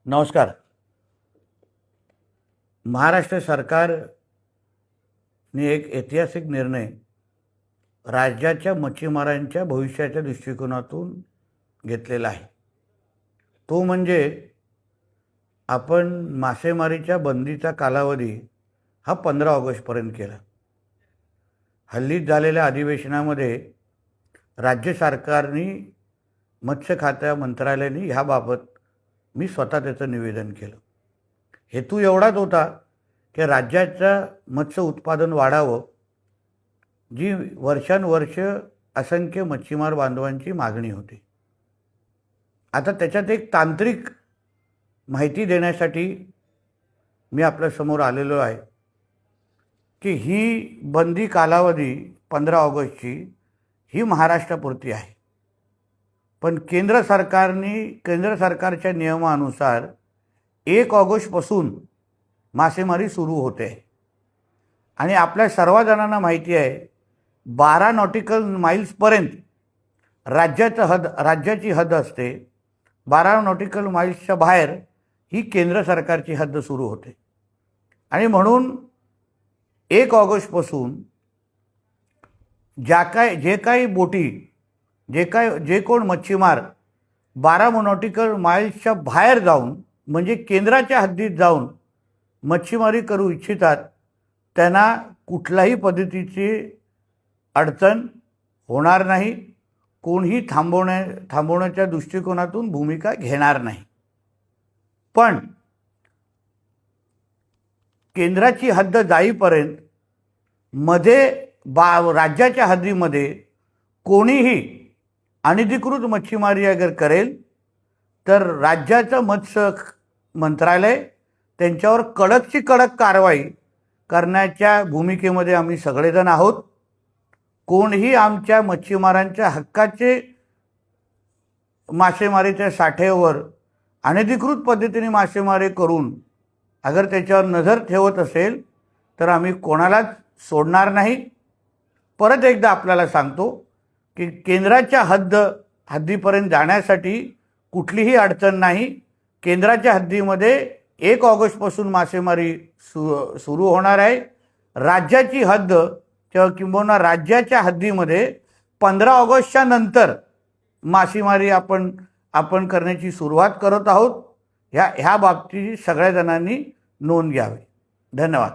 नमस्कार. महाराष्ट्र सरकारने एक ऐतिहासिक निर्णय राज्याच्या मच्छीमारांच्या भविष्याच्या दृष्टिकोनातून घेतलेला आहे. तो म्हणजे आपण मासेमारीच्या बंदीचा कालावधी हा 15 ऑगस्टपर्यंत केला. हल्लीच झालेल्या अधिवेशनामध्ये राज्य सरकारने मत्स्य खात्या मंत्रालयाने ह्याबाबत मी स्वतः त्याचं निवेदन केलं. हेतू एवढाच होता की राज्याचं मत्स्य उत्पादन वाढावं, जी वर्षानुवर्ष असंख्य मच्छीमार बांधवांची मागणी होती. आता त्याच्यात एक तांत्रिक माहिती देण्यासाठी मी आपल्यासमोर आलेलो आहे की ही बंदी कालावधी 15 ऑगस्टची ही महाराष्ट्रापुरती आहे. पण केंद्र सरकारच्या नियमानुसार 1 ऑगस्टपासून मासेमारी सुरू होते आणि आपल्या सर्वजणांना माहिती आहे 12 नॉटिकल माईल्सपर्यंत राज्याची हद्द असते. 12 नॉटिकल माईल्सच्या बाहेर ही केंद्र सरकारची हद्द सुरू होते आणि म्हणून 1 ऑगस्टपासून जे काही बोटी जे कोण मच्छीमार 12 नॉटिकल माईल्सच्या बाहेर जाऊन म्हणजे केंद्राच्या हद्दीत जाऊन मच्छीमारी करू इच्छितात त्यांना कुठल्याही पद्धतीची अडचण होणार नाही. कोणीही थांबवण्याच्या दृष्टिकोनातून भूमिका घेणार नाही. पण केंद्राची हद्द जाईपर्यंत मध्ये राज्याच्या हद्दीमध्ये कोणीही अनधिकृत मच्छीमारी अगर करेल तर राज्याचं मत्स्य मंत्रालय त्यांच्यावर कडकची कडक कारवाई करण्याच्या भूमिकेमध्ये आम्ही सगळेजण आहोत. कोणीही आमच्या मच्छीमारांच्या हक्काचे मासेमारीच्या साठ्यावर अनधिकृत पद्धतीने मासेमारी करून अगर त्याच्यावर नजर ठेवत असेल तर आम्ही कोणालाच सोडणार नाही. परत एकदा आपल्याला सांगतो की केंद्राच्या हद्दीपर्यंत जाण्यासाठी कुठलीही अडचण नाही. केंद्राच्या हद्दीमध्ये 1 ऑगस्टपासून मासेमारी सुरू होणार आहे. राज्याची हद्द किंवा राज्याच्या हद्दीमध्ये 15 ऑगस्टच्या नंतर मासेमारी आपण करण्याची सुरुवात करत आहोत. ह्या बाबतीत सगळ्या जणांनी नोंद घ्यावी. धन्यवाद.